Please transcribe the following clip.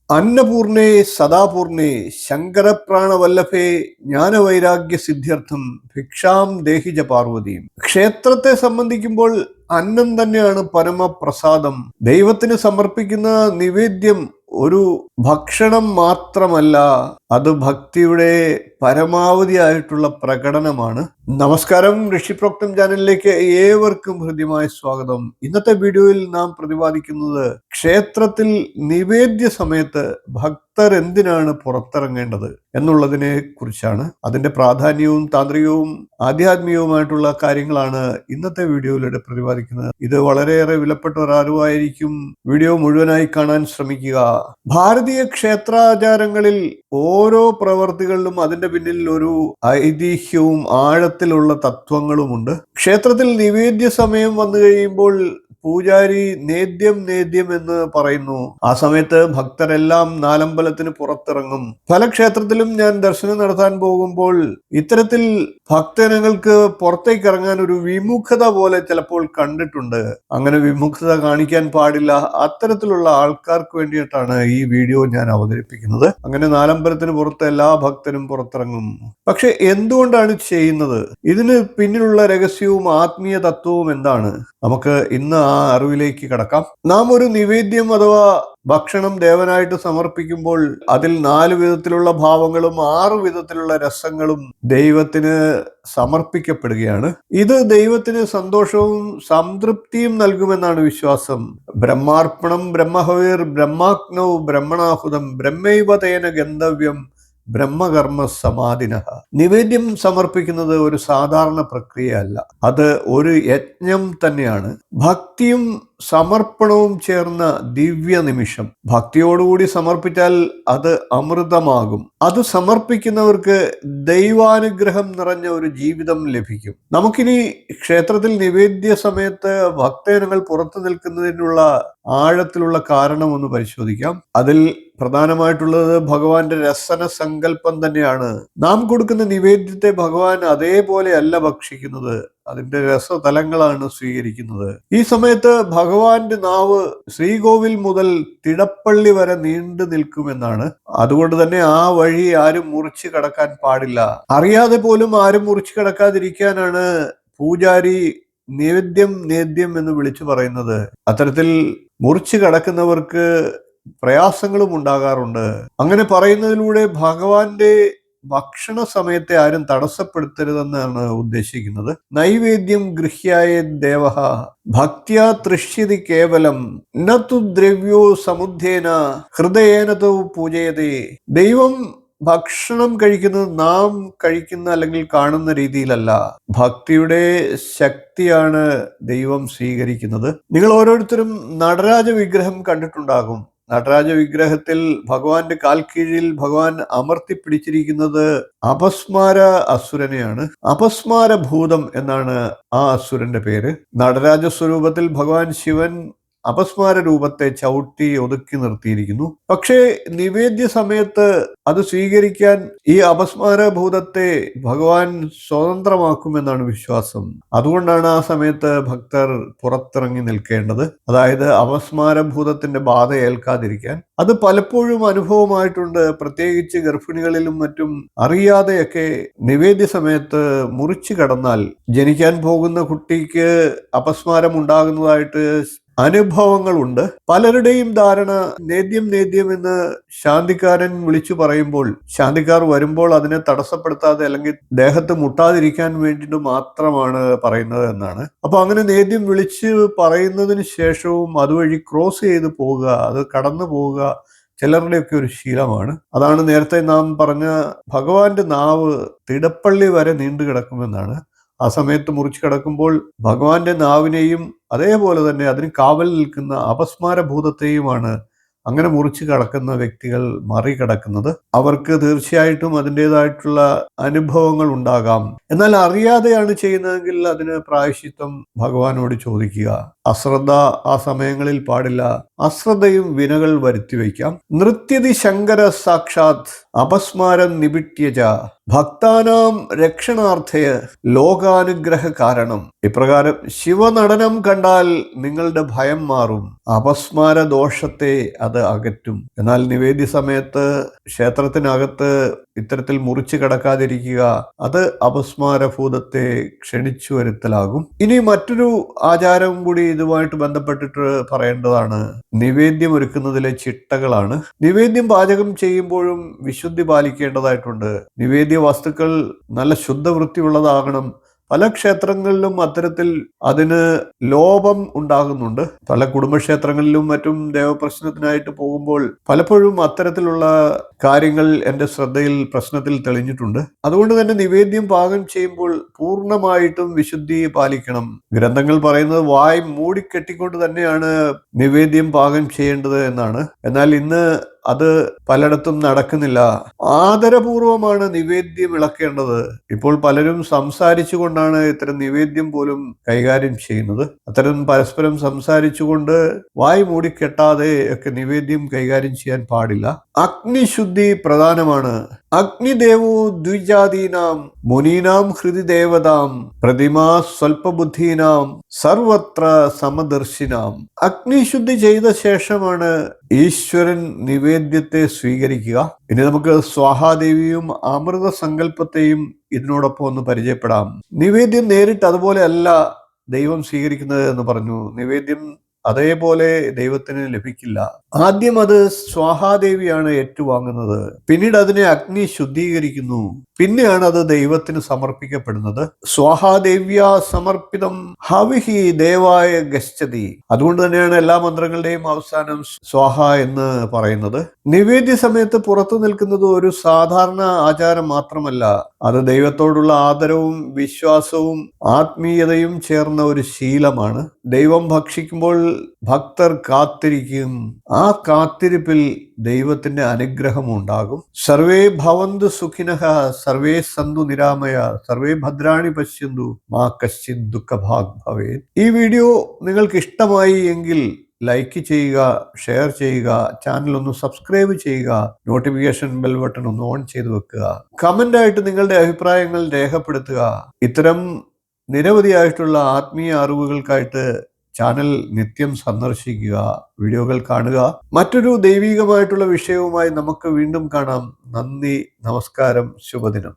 അന്നപൂർണേ സദാപൂർണേ ശങ്കരപ്രാണവല്ലഭേ ജ്ഞാനവൈരാഗ്യ സിദ്ധ്യർത്ഥം ഭിക്ഷാം ദേഹിജ പാർവതിയും. ക്ഷേത്രത്തെ സംബന്ധിക്കുമ്പോൾ അന്നം തന്നെയാണ് പരമപ്രസാദം. ദൈവത്തിന് സമർപ്പിക്കുന്ന നിവേദ്യം ഒരു ഭക്ഷണം മാത്രമല്ല, അത് ഭക്തിയുടെ പരമാവധി ആയിട്ടുള്ള പ്രകടനമാണ്. നമസ്കാരം, ഋഷിപ്രോക്തം ചാനലിലേക്ക് ഏവർക്കും ഹൃദ്യമായ സ്വാഗതം. ഇന്നത്തെ വീഡിയോയിൽ നാം പ്രതിപാദിക്കുന്നത് ക്ഷേത്രത്തിൽ നിവേദ്യ സമയത്ത് ഭക്തർ എന്തിനാണ് പുറത്തിറങ്ങേണ്ടത് എന്നുള്ളതിനെ കുറിച്ചാണ്. അതിന്റെ പ്രാധാന്യവും താന്ത്രികവും ആധ്യാത്മികവുമായിട്ടുള്ള കാര്യങ്ങളാണ് ഇന്നത്തെ വീഡിയോയിലൂടെ പ്രതിപാദിക്കുന്നത്. ഇത് വളരെയേറെ വിലപ്പെട്ട ഒരു അറിവായിരിക്കും. വീഡിയോ മുഴുവനായി കാണാൻ ശ്രമിക്കുക. ഭാരതീയ ക്ഷേത്രാചാരങ്ങളിൽ ഓരോ പ്രവർത്തികളിലും അതിന്റെ പിന്നിൽ ഒരു ഐതിഹ്യവും ആഴത്തിലുള്ള തത്വങ്ങളുമുണ്ട്. ക്ഷേത്രത്തിൽ നിവേദ്യ സമയം വന്നു കഴിയുമ്പോൾ പൂജാരി നേദ്യം എന്ന് പറയുന്നു. ആ സമയത്ത് ഭക്തരെല്ലാം നാലമ്പലത്തിന് പുറത്തിറങ്ങും. പല ക്ഷേത്രത്തിലും ഞാൻ ദർശനം നടത്താൻ പോകുമ്പോൾ ഇത്തരത്തിൽ ഭക്തജനങ്ങൾക്ക് പുറത്തേക്ക് ഇറങ്ങാൻ ഒരു വിമുഖത പോലെ ചിലപ്പോൾ കണ്ടിട്ടുണ്ട്. അങ്ങനെ വിമുഖത കാണിക്കാൻ പാടില്ല. അത്തരത്തിലുള്ള ആൾക്കാർക്ക് വേണ്ടിയിട്ടാണ് ഈ വീഡിയോ ഞാൻ അവതരിപ്പിക്കുന്നത്. അങ്ങനെ നാലമ്പലത്തിന് പുറത്ത് എല്ലാ ഭക്തരും പുറത്തിറങ്ങും. പക്ഷെ എന്തുകൊണ്ടാണ് ചെയ്യുന്നത്? ഇതിന് പിന്നിലുള്ള രഹസ്യവും ആത്മീയ തത്വവും എന്താണ്? നമുക്ക് ഇന്ന് ആ അറിവിലേക്ക് കടക്കാം. നാം ഒരു നിവേദ്യം അഥവാ ഭക്ഷണം ദേവനായിട്ട് സമർപ്പിക്കുമ്പോൾ അതിൽ 4 വിധത്തിലുള്ള ഭാവങ്ങളും 6 വിധത്തിലുള്ള രസങ്ങളും ദൈവത്തിന് സമർപ്പിക്കപ്പെടുകയാണ്. ഇത് ദൈവത്തിന് സന്തോഷവും സംതൃപ്തിയും നൽകുമെന്നാണ് വിശ്വാസം. ബ്രഹ്മാർപ്പണം ബ്രഹ്മഹവിർ ബ്രഹ്മാഗ്നൗ ബ്രഹ്മണാഹുതം ബ്രഹ്മൈവ തേന ഗന്ധവ്യം ബ്രഹ്മകർമ്മ സമാധിന. നിവേദ്യം സമർപ്പിക്കുന്നത് ഒരു സാധാരണ പ്രക്രിയയല്ല, അത് ഒരു യജ്ഞം തന്നെയാണ്. ഭക്തിയും സമർപ്പണവും ചേർന്ന ദിവ്യ നിമിഷം. ഭക്തിയോടുകൂടി സമർപ്പിച്ചാൽ അത് അമൃതമാകും. അത് സമർപ്പിക്കുന്നവർക്ക് ദൈവാനുഗ്രഹം നിറഞ്ഞ ഒരു ജീവിതം ലഭിക്കും. നമുക്കിനി ക്ഷേത്രത്തിൽ നിവേദ്യ സമയത്ത് ഭക്തജനങ്ങൾ പുറത്തു നിൽക്കുന്നതിനുള്ള ആഴത്തിലുള്ള കാരണം ഒന്ന് പരിശോധിക്കാം. അതിൽ പ്രധാനമായിട്ടുള്ളത് ഭഗവാന്റെ രസന സങ്കല്പം തന്നെയാണ്. നാം കൊടുക്കുന്ന നിവേദ്യത്തെ ഭഗവാൻ അതേപോലെ അല്ല ഭക്ഷിക്കുന്നത്, അതിന്റെ രസതലങ്ങളാണ് സ്വീകരിക്കുന്നത്. ഈ സമയത്ത് ഭഗവാന്റെ നാവ് ശ്രീകോവിൽ മുതൽ തിടപ്പള്ളി വരെ നീണ്ടു നിൽക്കുമെന്നാണ്. അതുകൊണ്ട് തന്നെ ആ വഴി ആരും മുറിച്ചു കടക്കാൻ പാടില്ല. അറിയാതെ പോലും ആരും മുറിച്ചു കടക്കാതിരിക്കാനാണ് പൂജാരി നേദ്യം എന്ന് വിളിച്ചു പറയുന്നത്. അത്തരത്തിൽ മുറിച്ചു കടക്കുന്നവർക്ക് പ്രയാസങ്ങളും ഉണ്ടാകാറുണ്ട്. അങ്ങനെ പറയുന്നതിലൂടെ ഭഗവാന്റെ ഭക്ഷണ സമയത്തെ ആരും തടസ്സപ്പെടുത്തരുതെന്നാണ് ഉദ്ദേശിക്കുന്നത്. നൈവേദ്യം ഗൃഹ്യായ ദേവഃ ഭക്ത്യാ തൃഷ്യതി കേവലം നതു ദ്രവ്യോ സമുദ്ധ്യേന ഹൃദയേന തൗ പൂജയതേ. ദൈവം ഭക്ഷണം കഴിക്കുന്നത് നാം കഴിക്കുന്ന അല്ലെങ്കിൽ കാണുന്ന രീതിയിലല്ല, ഭക്തിയുടെ ശക്തിയാണ് ദൈവം സ്വീകരിക്കുന്നത്. നിങ്ങൾ ഓരോരുത്തരും നടരാജ വിഗ്രഹം കണ്ടിട്ടുണ്ടാകും. നടരാജ വിഗ്രഹത്തിൽ ഭഗവാന്റെ കാൽ കീഴിൽ ഭഗവാൻ അമർത്തി പിടിച്ചിരിക്കുന്നത് അപസ്മാര അസുരനെയാണ്. അപസ്മാര ഭൂതം എന്നാണ് ആ അസുരന്റെ പേര്. നടരാജ സ്വരൂപത്തിൽ ഭഗവാൻ ശിവൻ അപസ്മാര രൂപത്തെ ചവിട്ടി ഒതുക്കി നിർത്തിയിരിക്കുന്നു. പക്ഷേ നിവേദ്യ സമയത്ത് അത് സ്വീകരിക്കാൻ ഈ അപസ്മാര ഭൂതത്തെ ഭഗവാൻ സ്വതന്ത്രമാക്കുമെന്നാണ് വിശ്വാസം. അതുകൊണ്ടാണ് ആ സമയത്ത് ഭക്തർ പുറത്തിറങ്ങി നിൽക്കേണ്ടത്. അതായത് അപസ്മാര ഭൂതത്തിന്റെ ബാധ ഏൽക്കാതിരിക്കാൻ. അത് പലപ്പോഴും അനുഭവമായിട്ടുണ്ട്. പ്രത്യേകിച്ച് ഗർഭിണികളിലും മറ്റും അറിയാതെയൊക്കെ നിവേദ്യ സമയത്ത് മുറിച്ചു കടന്നാൽ ജനിക്കാൻ പോകുന്ന കുട്ടിക്ക് അപസ്മാരം ഉണ്ടാകുന്നതായിട്ട് അനുഭവങ്ങളുണ്ട്. പലരുടെയും ധാരണ നേദ്യം എന്ന് ശാന്തിക്കാരൻ വിളിച്ചു പറയുമ്പോൾ ശാന്തിക്കാർ വരുമ്പോൾ അതിനെ തടസ്സപ്പെടുത്താതെ അല്ലെങ്കിൽ ദേഹത്ത് മുട്ടാതിരിക്കാൻ വേണ്ടിയിട്ട് മാത്രമാണ് പറയുന്നത് എന്നാണ്. അപ്പൊ അങ്ങനെ നേദ്യം വിളിച്ച് പറയുന്നതിന് ശേഷവും അതുവഴി ക്രോസ് ചെയ്ത് പോവുക, അത് കടന്നു പോവുക ചിലരുടെയൊക്കെ ഒരു ശീലമാണ്. അതാണ് നേരത്തെ നാം പറഞ്ഞ ഭഗവാന്റെ നാവ് തിടപ്പള്ളി വരെ നീണ്ടു കിടക്കുമെന്നാണ്. ആ സമയത്ത് മുറിച്ചു കിടക്കുമ്പോൾ ഭഗവാന്റെ നാവിനെയും അതേപോലെ തന്നെ അതിന് കാവൽ നിൽക്കുന്ന അപസ്മാര ഭൂതത്തെയുമാണ് അങ്ങനെ മുറിച്ചു കടക്കുന്ന വ്യക്തികൾ മറികടക്കുന്നത്. അവർക്ക് തീർച്ചയായിട്ടും അതിൻ്റെതായിട്ടുള്ള അനുഭവങ്ങൾ ഉണ്ടാകാം. എന്നാൽ അറിയാതെയാണ് ചെയ്യുന്നതെങ്കിൽ അതിന് പ്രായശ്ചിത്തം ഭഗവാനോട് ചോദിക്കുക. അശ്രദ്ധ ആ സമയങ്ങളിൽ പാടില്ല. അശ്രദ്ധയും വിനകൾ വരുത്തിവെക്കാം. നൃത്യതി ശങ്കര സാക്ഷാത് അപസ്മാരം നിബിട്യജ ഭക്താനാം രക്ഷണാർത്ഥയ ലോകാനുഗ്രഹ കാരണം. ഇപ്രകാരം ശിവനടനം കണ്ടാൽ നിങ്ങളുടെ ഭയം മാറും, അപസ്മാര ദോഷത്തെ അത് അകറ്റും. എന്നാൽ നിവേദ്യ സമയത്ത് ക്ഷേത്രത്തിനകത്ത് ഇത്തരത്തിൽ മുറിച്ചു കടക്കാതിരിക്കുക, അത് അപസ്മാരഭൂതത്തെ ക്ഷണിച്ചു വരുത്തലാകും. ഇനി മറ്റൊരു ആചാരം കൂടി ഇതുമായിട്ട് ബന്ധപ്പെട്ടിട്ട് പറയേണ്ടതാണ്. നിവേദ്യം ഒരുക്കുന്നതിലെ ചിട്ടകളാണ്. നിവേദ്യം പാചകം ചെയ്യുമ്പോഴും വിശുദ്ധി പാലിക്കേണ്ടതായിട്ടുണ്ട്. നിവേദ്യ വസ്തുക്കൾ നല്ല ശുദ്ധവൃത്തിയുള്ളതാകണം. പല ക്ഷേത്രങ്ങളിലും അത്തരത്തിൽ അതിന് ലോപം ഉണ്ടാകുന്നുണ്ട്. പല കുടുംബക്ഷേത്രങ്ങളിലും മറ്റും ദേവപ്രശ്നത്തിനായിട്ട് പോകുമ്പോൾ പലപ്പോഴും അത്തരത്തിലുള്ള കാര്യങ്ങൾ എൻ്റെ പ്രശ്നത്തിൽ തെളിഞ്ഞിട്ടുണ്ട്. അതുകൊണ്ട് തന്നെ നിവേദ്യം പാകം ചെയ്യുമ്പോൾ പൂർണ്ണമായിട്ടും വിശുദ്ധി പാലിക്കണം. ഗ്രന്ഥങ്ങൾ പറയുന്നത് വായ് മൂടിക്കെട്ടിക്കൊണ്ട് തന്നെയാണ് നിവേദ്യം പാകം ചെയ്യേണ്ടത് എന്നാണ്. എന്നാൽ ഇന്ന് അത് പലയിടത്തും നടക്കുന്നില്ല. ആദരപൂർവമാണ് നിവേദ്യം ഇളക്കേണ്ടത്. ഇപ്പോൾ പലരും സംസാരിച്ചുകൊണ്ടാണ് ഇത്തരം നിവേദ്യം പോലും കൈകാര്യം ചെയ്യുന്നത്. അത്തരം പരസ്പരം സംസാരിച്ചുകൊണ്ട് വായ് മൂടിക്കെട്ടാതെ ഒക്കെ നിവേദ്യം കൈകാര്യം ചെയ്യാൻ പാടില്ല. അഗ്നിശുദ്ധി പ്രധാനമാണ്. അഗ്നിദേവോ ദ്വിജാതീനാം മുനീനാം ഹൃദി ദേവതാം പ്രതിമാ സ്വൽപബുദ്ധീനാം സർവത്ര സമദർശിനാം. അഗ്നിശുദ്ധി ചെയ്ത ശേഷമാണ് ഈശ്വരൻ നിവേദ്യത്തെ സ്വീകരിക്കുക. ഇനി നമുക്ക് സ്വാഹാദേവിയും അമൃത സങ്കല്പത്തെയും ഇതിനോടൊപ്പം ഒന്ന് പരിചയപ്പെടാം. നിവേദ്യം നേരിട്ട് അതുപോലെ അല്ല ദൈവം സ്വീകരിക്കുന്നത് എന്ന് പറഞ്ഞു. നിവേദ്യം അതേപോലെ ദൈവത്തിന് ലഭിക്കില്ല. ആദ്യം അത് സ്വാഹാദേവിയാണ് ഏറ്റുവാങ്ങുന്നത്. പിന്നീട് അതിനെ അഗ്നി ശുദ്ധീകരിക്കുന്നു. പിന്നെയാണ് അത് ദൈവത്തിന് സമർപ്പിക്കപ്പെടുന്നത്. സ്വാഹാദേവ്യ സമർപ്പിതം ഹവിഹി ദേവായ ഗച്ഛതി. അതുകൊണ്ട് തന്നെയാണ് എല്ലാ മന്ത്രങ്ങളുടെയും അവസാനം സ്വാഹ എന്ന് പറയുന്നത്. നിവേദ്യ സമയത്ത് പുറത്തു നിൽക്കുന്നത് ഒരു സാധാരണ ആചാരം മാത്രമല്ല, അത് ദൈവത്തോടുള്ള ആദരവും വിശ്വാസവും ആത്മീയതയും ചേർന്ന ഒരു ശീലമാണ്. ദൈവം ഭക്ഷിക്കുമ്പോൾ ഭക്തർ കാത്തിരിക്കും. ആ കാത്തിരിപ്പിൽ ദൈവത്തിന്റെ അനുഗ്രഹം ഉണ്ടാകും. സർവേ ഭവന്തു സുഖിനഃ സർവേ സന്തു നിരാമയ സർവേ ഭദ്രാണി പശ്യന്തു മാ കശ്ചിത് ദുഃഖഭാഗ് ഭവേത്. ഈ വീഡിയോ നിങ്ങൾക്ക് ഇഷ്ടമായി എങ്കിൽ ലൈക്ക് ചെയ്യുക, ഷെയർ ചെയ്യുക, ചാനൽ ഒന്ന് സബ്സ്ക്രൈബ് ചെയ്യുക, നോട്ടിഫിക്കേഷൻ ബെൽ ബട്ടൺ ഒന്ന് ഓൺ ചെയ്ത് വെക്കുക. കമൻ്റായിട്ട് നിങ്ങളുടെ അഭിപ്രായങ്ങൾ രേഖപ്പെടുത്തുക. ഇത്തരം നിരവധിയായിട്ടുള്ള ആത്മീയ അറിവുകൾക്കായിട്ട് ചാനൽ നിത്യം സന്ദർശിക്കുക, വീഡിയോകൾ കാണുക. മറ്റൊരു ദൈവികമായിട്ടുള്ള വിഷയവുമായി നമുക്ക് വീണ്ടും കാണാം. നന്ദി, നമസ്കാരം, ശുഭദിനം.